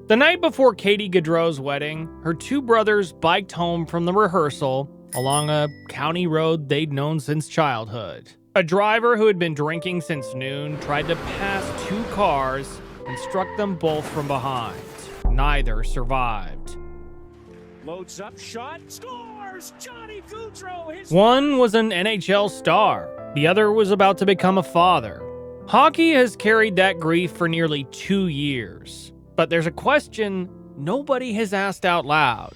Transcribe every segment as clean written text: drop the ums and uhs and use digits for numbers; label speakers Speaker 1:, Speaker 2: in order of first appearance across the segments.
Speaker 1: The night before Katie Gaudreau's wedding, her two brothers biked home from the rehearsal along a county road they'd known since childhood. A driver who had been drinking since noon tried to pass two cars and struck them both from behind. Neither survived.
Speaker 2: Loads up, shot, scores! Johnny Gaudreau!
Speaker 1: One was an NHL star. The other was about to become a father. Hockey has carried that grief for nearly 2 years. But there's a question nobody has asked out loud.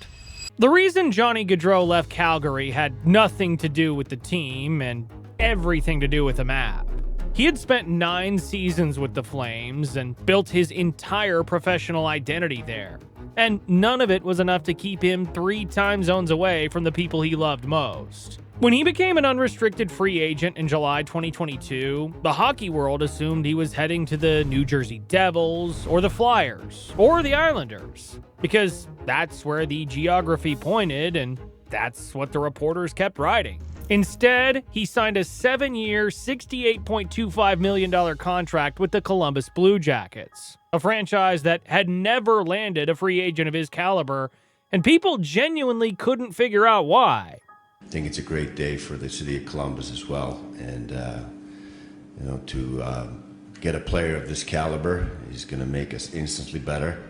Speaker 1: The reason Johnny Gaudreau left Calgary had nothing to do with the team and everything to do with the map. He had spent 9 seasons with the Flames and built his entire professional identity there. And none of it was enough to keep him 3 time zones away from the people he loved most. When he became an unrestricted free agent in July 2022, the hockey world assumed he was heading to the New Jersey Devils, or the Flyers, or the Islanders, because that's where the geography pointed, and that's what the reporters kept writing. Instead, he signed a 7-year, $68.25 million contract with the Columbus Blue Jackets, a franchise that had never landed a free agent of his caliber, and people genuinely couldn't figure out why.
Speaker 3: I think it's a great day for the city of Columbus as well, and to get a player of this caliber, he's going to make us instantly better.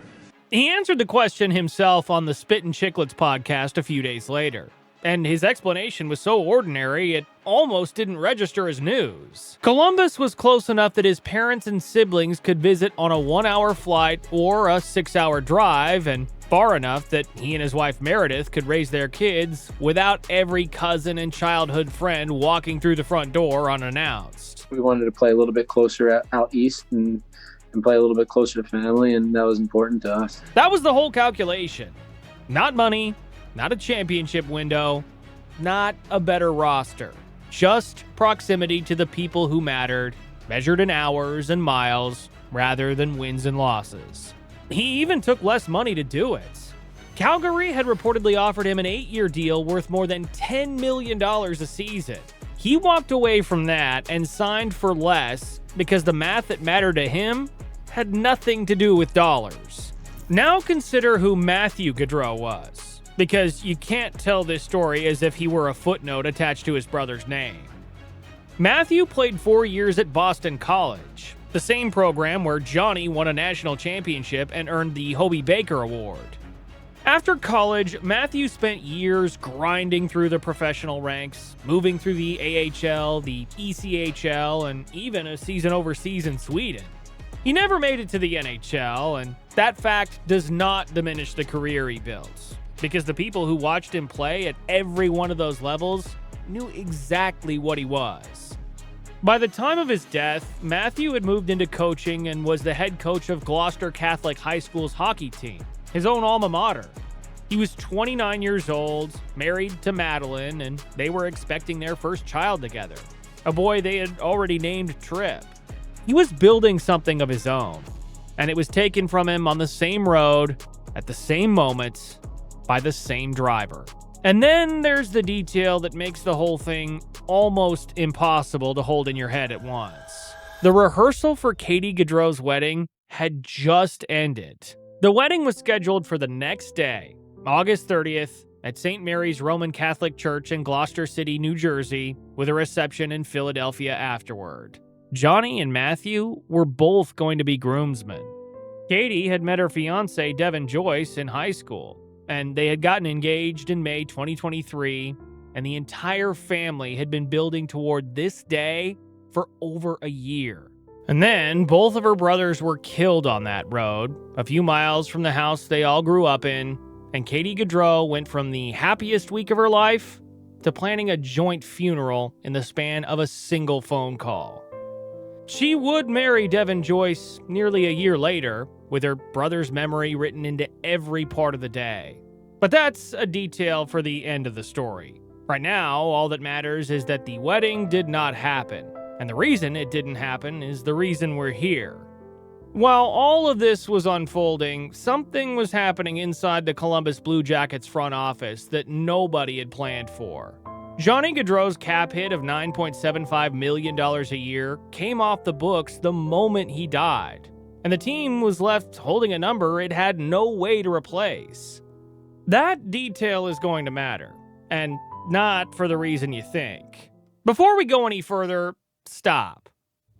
Speaker 1: He answered the question himself on the Spittin' Chicklets podcast a few days later, and his explanation was so ordinary it almost didn't register as news. Columbus was close enough that his parents and siblings could visit on a 1-hour flight or a 6-hour drive, and far enough that he and his wife Meredith could raise their kids without every cousin and childhood friend walking through the front door unannounced.
Speaker 4: We wanted to play a little bit closer out east and play a little bit closer to family, and that was important to us.
Speaker 1: That was the whole calculation. Not money, not a championship window, not a better roster. Just proximity to the people who mattered, measured in hours and miles, rather than wins and losses. He even took less money to do it. Calgary had reportedly offered him an 8-year deal worth more than $10 million a season. He walked away from that and signed for less because the math that mattered to him had nothing to do with dollars. Now consider who Matthew Gaudreau was, because you can't tell this story as if he were a footnote attached to his brother's name. Matthew played 4 years at Boston College, the same program where Johnny won a national championship and earned the Hobey Baker Award. After college, Matthew spent years grinding through the professional ranks, moving through the AHL, the ECHL, and even a season overseas in Sweden. He never made it to the NHL, and that fact does not diminish the career he built, because the people who watched him play at every one of those levels knew exactly what he was. By the time of his death, Matthew had moved into coaching and was the head coach of Gloucester Catholic High School's hockey team, his own alma mater. He was 29 years old, married to Madeline, and they were expecting their first child together, a boy they had already named Trip. He was building something of his own, and it was taken from him on the same road, at the same moment, by the same driver. And then there's the detail that makes the whole thing almost impossible to hold in your head at once. The rehearsal for Katie Gaudreau's wedding had just ended. The wedding was scheduled for the next day, August 30th, at St. Mary's Roman Catholic Church in Gloucester City, New Jersey, with a reception in Philadelphia afterward. Johnny and Matthew were both going to be groomsmen. Katie had met her fiancé, Devin Joyce, in high school, and they had gotten engaged in May 2023, and the entire family had been building toward this day for over a year. And then both of her brothers were killed on that road, a few miles from the house they all grew up in, and Katie Gaudreau went from the happiest week of her life to planning a joint funeral in the span of a single phone call. She would marry Devin Joyce nearly a year later, with her brother's memory written into every part of the day. But that's a detail for the end of the story. Right now, all that matters is that the wedding did not happen, and the reason it didn't happen is the reason we're here. While all of this was unfolding, something was happening inside the Columbus Blue Jackets front office that nobody had planned for. Johnny Gaudreau's cap hit of $9.75 million a year came off the books the moment he died. and the team was left holding a number it had no way to replace. That detail is going to matter, and not for the reason you think. Before we go any further, stop.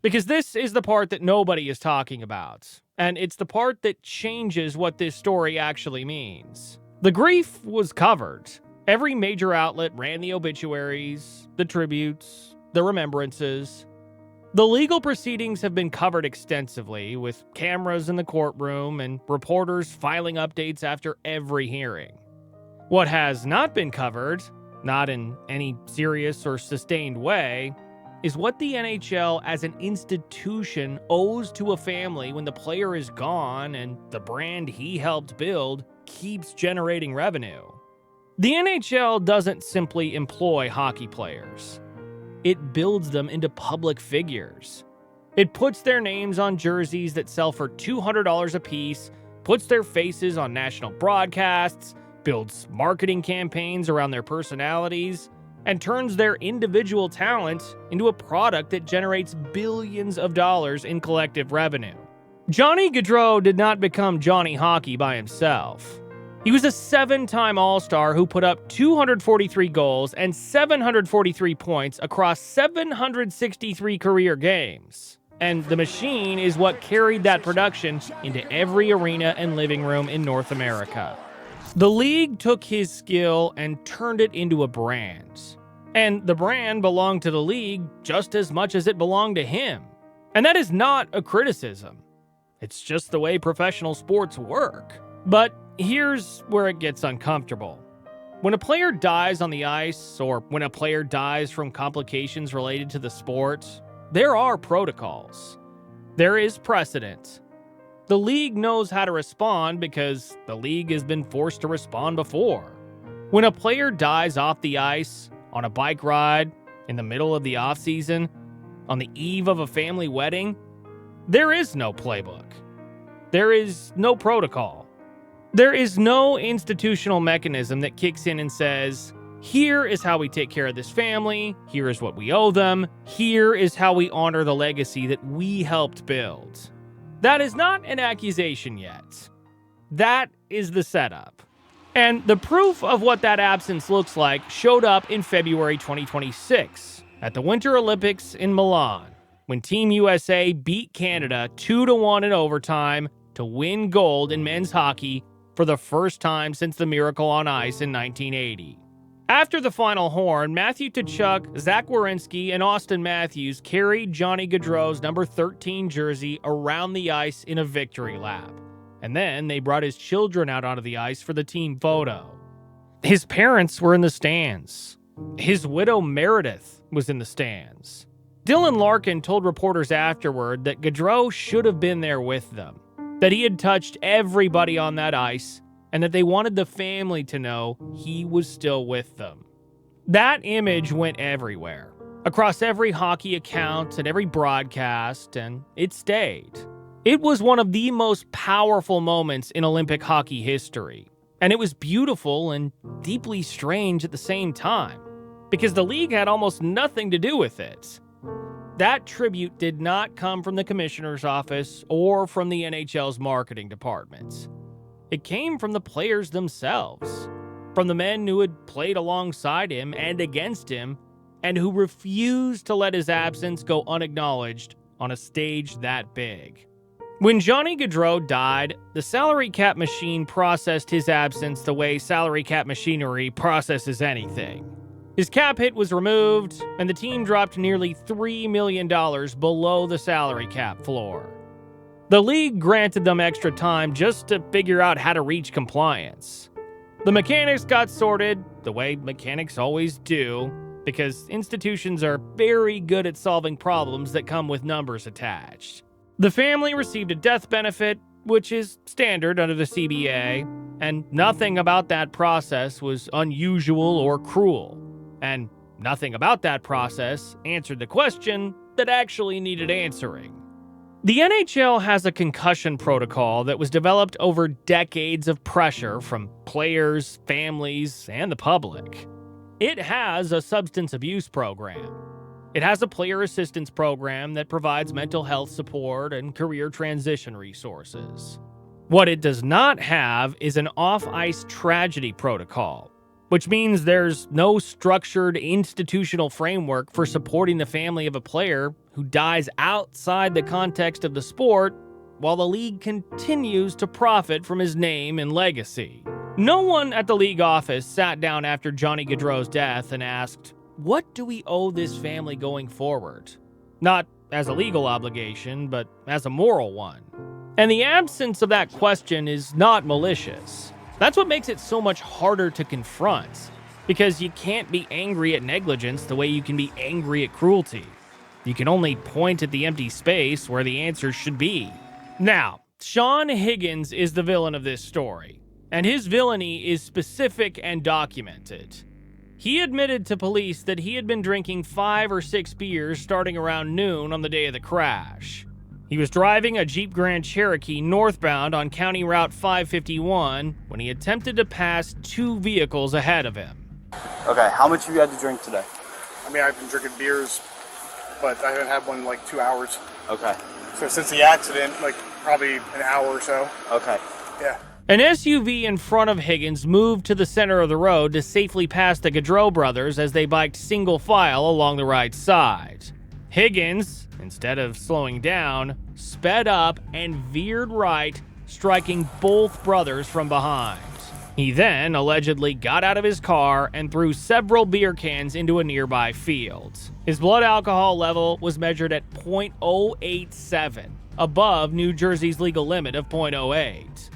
Speaker 1: Because this is the part that nobody is talking about, and it's the part that changes what this story actually means. The grief was covered. Every major outlet ran the obituaries, the tributes, the remembrances. The legal proceedings have been covered extensively, with cameras in the courtroom and reporters filing updates after every hearing. What has not been covered, not in any serious or sustained way, is what the NHL as an institution owes to a family when the player is gone and the brand he helped build keeps generating revenue. The NHL doesn't simply employ hockey players. It builds them into public figures. It puts their names on jerseys that sell for $200 a piece, puts their faces on national broadcasts, builds marketing campaigns around their personalities, and turns their individual talent into a product that generates billions of dollars in collective revenue. Johnny Gaudreau did not become Johnny Hockey by himself. He was a 7-time All-Star who put up 243 goals and 743 points across 763 career games. And the machine is what carried that production into every arena and living room in North America. The league took his skill and turned it into a brand. And the brand belonged to the league just as much as it belonged to him. And that is not a criticism. It's just the way professional sports work. But here's where it gets uncomfortable. When a player dies on the ice, or when a player dies from complications related to the sport, there are protocols. There is precedent. The league knows how to respond because the league has been forced to respond before. When a player dies off the ice, on a bike ride, in the middle of the offseason, on the eve of a family wedding, there is no playbook. There is no protocol. There is no institutional mechanism that kicks in and says, here is how we take care of this family, here is what we owe them, here is how we honor the legacy that we helped build. That is not an accusation yet. That is the setup. And the proof of what that absence looks like showed up in February 2026 at the Winter Olympics in Milan, when Team USA beat Canada 2-1 in overtime to win gold in men's hockey for the first time since the Miracle on Ice in 1980. After the final horn, Matthew Tkachuk, Zach Werenski, and Austin Matthews carried Johnny Gaudreau's number 13 jersey around the ice in a victory lap. And then they brought his children out onto the ice for the team photo. His parents were in the stands. His widow Meredith was in the stands. Dylan Larkin told reporters afterward that Gaudreau should have been there with them, that he had touched everybody on that ice, and that they wanted the family to know he was still with them. That image went everywhere, across every hockey account and every broadcast, and it stayed. It was one of the most powerful moments in Olympic hockey history, and it was beautiful and deeply strange at the same time, because the league had almost nothing to do with it. That tribute did not come from the commissioner's office or from the NHL's marketing department. It came from the players themselves, from the men who had played alongside him and against him, and who refused to let his absence go unacknowledged on a stage that big. When Johnny Gaudreau died, the salary cap machine processed his absence the way salary cap machinery processes anything. His cap hit was removed, and the team dropped nearly $3 million below the salary cap floor. The league granted them extra time just to figure out how to reach compliance. The mechanics got sorted the way mechanics always do, because institutions are very good at solving problems that come with numbers attached. The family received a death benefit, which is standard under the CBA, and nothing about that process was unusual or cruel. And nothing about that process answered the question that actually needed answering. The NHL has a concussion protocol that was developed over decades of pressure from players, families, and the public. It has a substance abuse program. It has a player assistance program that provides mental health support and career transition resources. What it does not have is an off-ice tragedy protocol, which means there's no structured institutional framework for supporting the family of a player who dies outside the context of the sport while the league continues to profit from his name and legacy. No one at the league office sat down after Johnny Gaudreau's death and asked, "What do we owe this family going forward?" Not as a legal obligation, but as a moral one. And the absence of that question is not malicious. That's what makes it so much harder to confront, because you can't be angry at negligence the way you can be angry at cruelty. You can only point at the empty space where the answer should be. Now, Sean Higgins is the villain of this story, and his villainy is specific and documented. He admitted to police that he had been drinking 5 or 6 beers starting around noon on the day of the crash. He was driving a Jeep Grand Cherokee northbound on County Route 551 when he attempted to pass 2 vehicles ahead of him.
Speaker 5: Okay, how much have you had to drink today?
Speaker 6: I mean, I've been drinking beers, but I haven't had one in like 2 hours.
Speaker 5: Okay.
Speaker 6: So since the accident, like probably an hour or so.
Speaker 5: Okay.
Speaker 6: Yeah.
Speaker 1: An SUV in front of Higgins moved to the center of the road to safely pass the Gaudreau brothers as they biked single file along the right side. Higgins, instead of slowing down, sped up and veered right, striking both brothers from behind. He then allegedly got out of his car and threw several beer cans into a nearby field. His blood alcohol level was measured at .087, above New Jersey's legal limit of .08.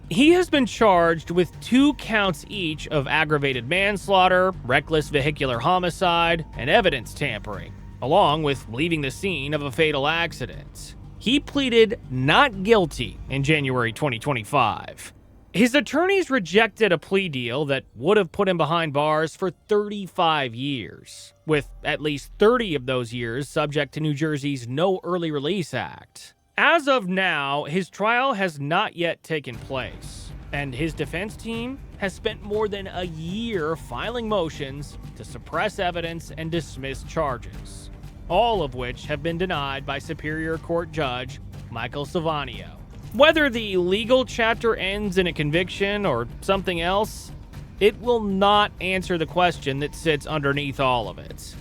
Speaker 1: He has been charged with 2 counts each of aggravated manslaughter, reckless vehicular homicide, and evidence tampering, along with leaving the scene of a fatal accident. He pleaded not guilty in January 2025. His attorneys rejected a plea deal that would have put him behind bars for 35 years, with at least 30 of those years subject to New Jersey's No Early Release Act. As of now, his trial has not yet taken place, and his defense team has spent more than a year filing motions to suppress evidence and dismiss charges, all of which have been denied by Superior Court Judge Michael Silvanio. Whether the legal chapter ends in a conviction or something else, it will not answer the question that sits underneath all of it.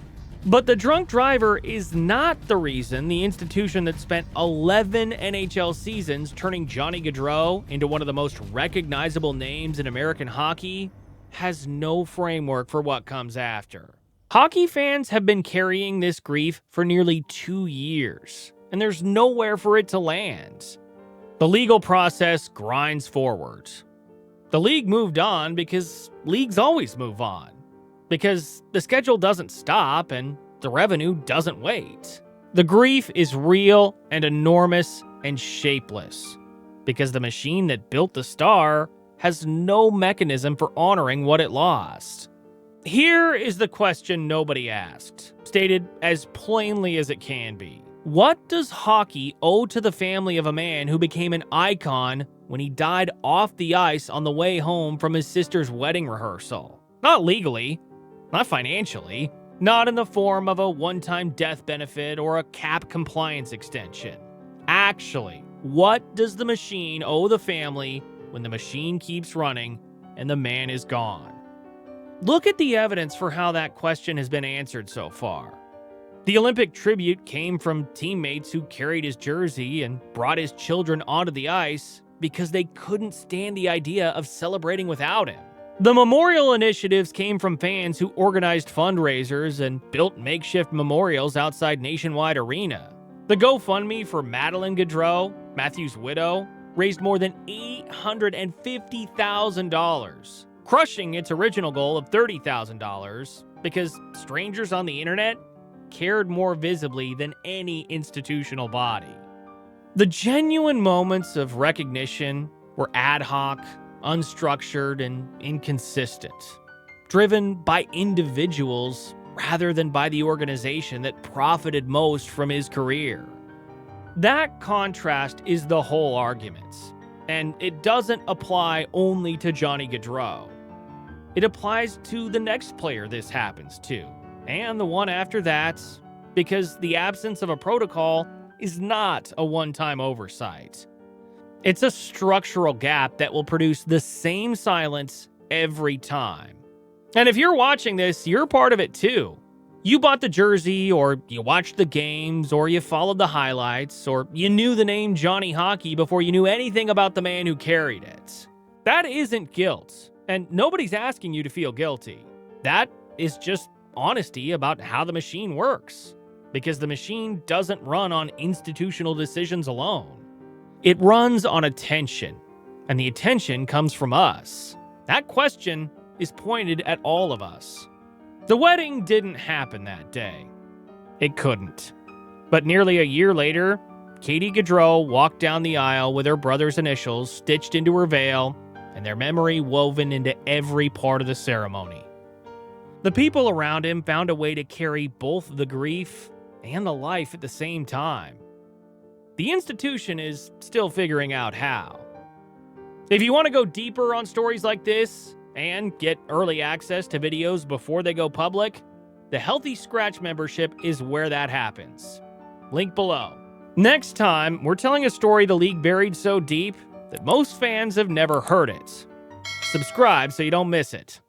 Speaker 1: But the drunk driver is not the reason the institution that spent 11 NHL seasons turning Johnny Gaudreau into one of the most recognizable names in American hockey has no framework for what comes after. Hockey fans have been carrying this grief for nearly 2 years, and there's nowhere for it to land. The legal process grinds forward. The league moved on because leagues always move on. Because the schedule doesn't stop and the revenue doesn't wait. The grief is real and enormous and shapeless. Because the machine that built the star has no mechanism for honoring what it lost. Here is the question nobody asked, stated as plainly as it can be. What does hockey owe to the family of a man who became an icon when he died off the ice on the way home from his sister's wedding rehearsal? Not legally, not financially, not in the form of a one-time death benefit or a cap compliance extension. Actually, what does the machine owe the family when the machine keeps running and the man is gone? Look at the evidence for how that question has been answered so far. The Olympic tribute came from teammates who carried his jersey and brought his children onto the ice because they couldn't stand the idea of celebrating without him. The memorial initiatives came from fans who organized fundraisers and built makeshift memorials outside Nationwide Arena. The GoFundMe for Madeline Gaudreau, Matthew's widow, raised more than $850,000, crushing its original goal of $30,000 because strangers on the internet cared more visibly than any institutional body. The genuine moments of recognition were ad hoc, unstructured, and inconsistent, driven by individuals rather than by the organization that profited most from his career. That contrast is the whole argument, and it doesn't apply only to Johnny Gaudreau. It applies to the next player this happens to, and the one after that, because the absence of a protocol is not a one-time oversight. It's a structural gap that will produce the same silence every time. And if you're watching this, you're part of it too. You bought the jersey, or you watched the games, or you followed the highlights, or you knew the name Johnny Hockey before you knew anything about the man who carried it. That isn't guilt, and nobody's asking you to feel guilty. That is just honesty about how the machine works, because the machine doesn't run on institutional decisions alone. It runs on attention, and the attention comes from us. That question is pointed at all of us. The wedding didn't happen that day. It couldn't. But nearly a year later, Katie Gaudreau walked down the aisle with her brother's initials stitched into her veil and their memory woven into every part of the ceremony. The people around him found a way to carry both the grief and the life at the same time. The institution is still figuring out how. If you want to go deeper on stories like this, and get early access to videos before they go public, the Healthy Scratch membership is where that happens. Link below. Next time, we're telling a story the league buried so deep that most fans have never heard it. Subscribe so you don't miss it.